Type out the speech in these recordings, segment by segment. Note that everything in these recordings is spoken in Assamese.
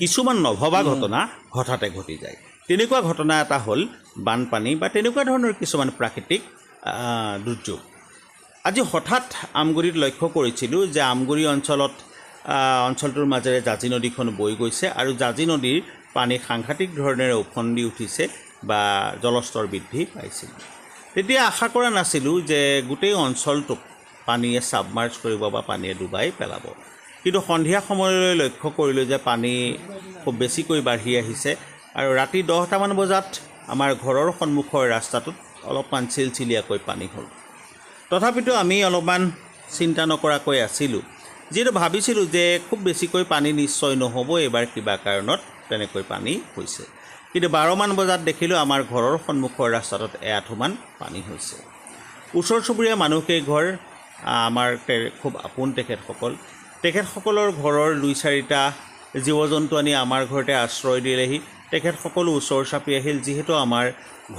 কিছুমান নভবা ঘটনা হঠাতে ঘটি যায়। তেনেকুৱা ঘটনা এটা হ'ল বানপানী বা তেনেকুৱা ধৰণৰ কিছুমান প্ৰাকৃতিক দুৰ্যোগ। আজি হঠাৎ আমগুৰিত লক্ষ্য কৰিছিলোঁ যে আমগুৰি অঞ্চলটোৰ মাজেৰে জাঁজি নদীখন বৈ গৈছে আৰু জাঁজি নদীৰ পানী সাংঘাতিক ধৰণেৰে উফন্দি উঠিছে বা জলস্তৰ বৃদ্ধি পাইছিল। তেতিয়া আশা কৰা নাছিলোঁ যে গোটেই অঞ্চলটোক পানীয়ে ছাবমাৰ্জ কৰিব বা পানীয়ে ডুবাই পেলাব। কিন্তু সন্ধিয়া সময়লৈ লক্ষ্য কৰিলোঁ যে পানী খুব বেছিকৈ বাঢ়ি আহিছে আৰু ৰাতি 10টামান বজাত আমাৰ ঘৰৰ সন্মুখৰ ৰাস্তাটোত অলপমান চিলচিলীয়াকৈ পানী হ'ল। তথাপিতো আমি অলপমান চিন্তা নকৰাকৈ আছিলোঁ, যিহেতু ভাবিছিলোঁ যে খুব বেছিকৈ পানী নিশ্চয় নহ'ব, এইবাৰ কিবা কাৰণত তেনেকৈ পানী হৈছে। কিন্তু 12মান বজাত দেখিলোঁ আমাৰ ঘৰৰ সন্মুখৰ ৰাস্তাটোত এআঁঠুমান পানী হৈছে। ওচৰ চুবুৰীয়া মানুহকেইঘৰ আমাৰ খুব আপোন তেখেতসকলৰ ঘৰৰ 2-4টা জীৱ জন্তু আনি আমাৰ ঘৰতে আশ্ৰয় দিলেহি। তেখেতসকলো ওচৰ চাপি আহিল, যিহেতু আমাৰ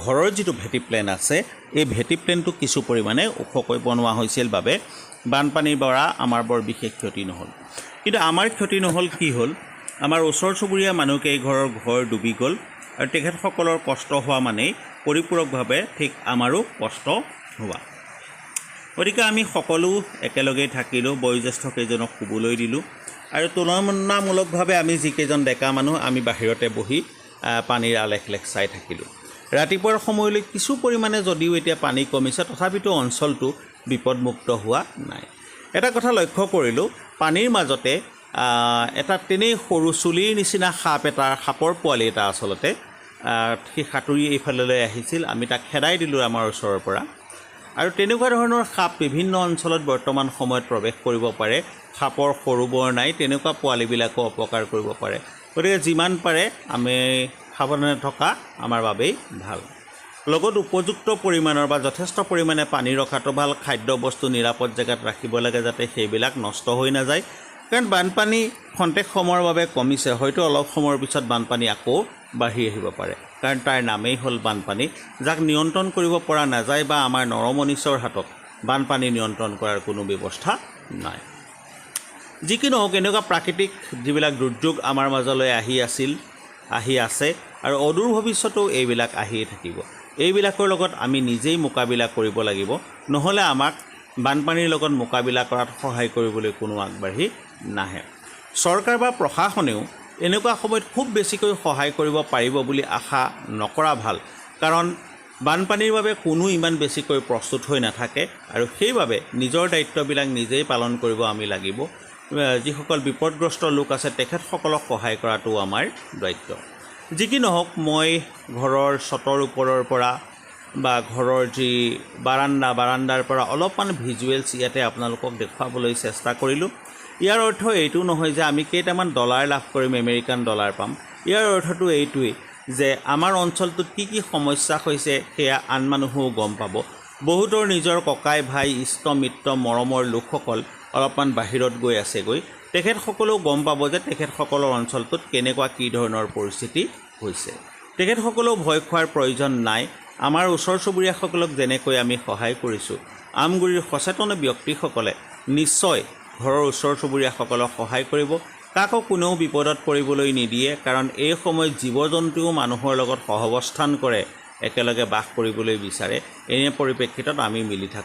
ঘৰৰ যিটো ভেটি প্লেন আছে এই ভেটি প্লেনটো কিছু পৰিমাণে ওখকৈ বনোৱা হৈছিল বাবে বানপানীৰ পৰা আমাৰ বৰ বিশেষ ক্ষতি নহ'ল। কিন্তু আমাৰ ক্ষতি নহ'ল কি হ'ল, আমাৰ ওচৰ চুবুৰীয়া মানুহকেইঘৰৰ ঘৰ ডুবি গ'ল আৰু তেখেতসকলৰ কষ্ট হোৱা মানেই পৰিপূৰকভাৱে ঠিক আমাৰো কষ্ট হোৱা। গতিকে আমি সকলো একেলগেই থাকিলোঁ, বয়োজ্যেষ্ঠকেইজনক শুবলৈ দিলোঁ আৰু তুলনামূলকভাৱে আমি যিকেইজন ডেকা মানুহ আমি বাহিৰতে বহি পানীৰ আলেখ চাই থাকিলোঁ। ৰাতিপুৱাৰ সময়লৈ কিছু পৰিমাণে যদিও এতিয়া পানী কমিছে, তথাপিতো অঞ্চলটো বিপদমুক্ত হোৱা নাই। এটা কথা লক্ষ্য কৰিলোঁ, পানীৰ মাজতে এটা তেনেই সৰু চুলিৰ নিচিনা সাপৰ পোৱালি এটা আচলতে সি সাঁতুৰি এইফাললৈ আহিছিল। আমি তাক খেদাই দিলোঁ আমাৰ ওচৰৰ পৰা। আৰু তেনেকুৱা ধৰণৰ সাপ বিভিন্ন অঞ্চলত বৰ্তমান সময়ত প্ৰৱেশ কৰিব পাৰে। সাপৰ সৰু বৰ নাই, তেনেকুৱা পোৱালিবিলাকো অপকাৰ কৰিব পাৰে। গতিকে যিমান পাৰে আমি সাৱধানে থকা আমাৰ বাবেই ভাল। লগত উপযুক্ত পৰিমাণৰ বা যথেষ্ট পৰিমাণে পানী ৰখাটো ভাল। খাদ্যবস্তু নিৰাপদ জেগাত ৰাখিব লাগে যাতে সেইবিলাক নষ্ট হৈ নাযায়, কাৰণ বানপানী খন্তেক সময়ৰ বাবে কমিছে, হয়তো অলপ সময়ৰ পিছত বানপানী আকৌ বাঢ়ি আহিব পাৰে, কাৰণ তাৰ নামেই হ'ল বানপানী, যাক নিয়ন্ত্ৰণ কৰিব পৰা নাযায় বা আমাৰ নৰমনিচৰ হাতত বানপানী নিয়ন্ত্ৰণ কৰাৰ কোনো ব্যৱস্থা নাই। যি কি নহওক, এনেকুৱা প্ৰাকৃতিক যিবিলাক দুৰ্যোগ আমাৰ মাজলৈ আহি আছে আৰু অদূৰ ভৱিষ্যতেও এইবিলাক আহিয়ে থাকিব। এইবিলাকৰ লগত আমি নিজেই মোকাবিলা কৰিব লাগিব, নহ'লে আমাক বানপানীৰ লগত মোকাবিলা কৰাত সহায় কৰিবলৈ কোনো আগবাঢ়ি নাহে। চৰকাৰ বা প্ৰশাসনেও এনেকুৱা সময়ত খুব বেছিকৈ সহায় কৰিব পাৰিব বুলি আশা নকৰা ভাল, কাৰণ বানপানীৰ বাবে কোনো ইমান বেছিকৈ প্ৰস্তুত হৈ নাথাকে আৰু সেইবাবে নিজৰ দায়িত্ববিলাক নিজেই পালন কৰিব আমি লাগিব। যিসকল বিপদগ্ৰস্ত লোক আছে তেখেতসকলক সহায় কৰাটো আমাৰ দায়িত্ব। যি কি নহওক, মই ঘৰৰ ছটৰ ওপৰৰ পৰা বা ঘৰৰ যি বাৰাণ্ডাৰ পৰা অলপমান ভিজুৱেলছ ইয়াতে আপোনালোকক দেখুৱাবলৈ চেষ্টা কৰিলোঁ। ইয়াৰ অৰ্থ এইটো নহয় যে আমি কেইটামান ডলাৰ লাভ কৰিম, আমেৰিকান ডলাৰ পাম। ইয়াৰ অৰ্থটো এইটোৱেই যে আমাৰ অঞ্চলটোত কি কি সমস্যা হৈছে সেয়া আন মানুহেও গম পাব। বহুতৰ নিজৰ ককাই ভাই ইষ্ট মিত্ৰ মৰমৰ লোকসকল অলপমান বাহিৰত গৈ আছেগৈ, তেখেতসকলেও গম পাব যে তেখেতসকলৰ অঞ্চলটোত কেনেকুৱা কি ধৰণৰ পৰিস্থিতি হৈছে। তেখেতসকলেও ভয় খোৱাৰ প্ৰয়োজন নাই। আমাৰ ওচৰ চুবুৰীয়াসকলক যেনেকৈ আমি সহায় কৰিছোঁ, আমগুৰিৰ সচেতন ব্যক্তিসকলে নিশ্চয় ঘৰৰ ওচৰ চুবুৰীয়াসকলক সহায় কৰিব। কাকো কোনেও বিপদত পৰিবলৈ নিদিয়ে, কাৰণ এই সময়ত জীৱ জন্তুও মানুহৰ লগত সহাৱস্থান কৰে, একেলগে বাস কৰিবলৈ বিচাৰে। এনে পৰিপ্ৰেক্ষিতত আমি মিলি থাকোঁ।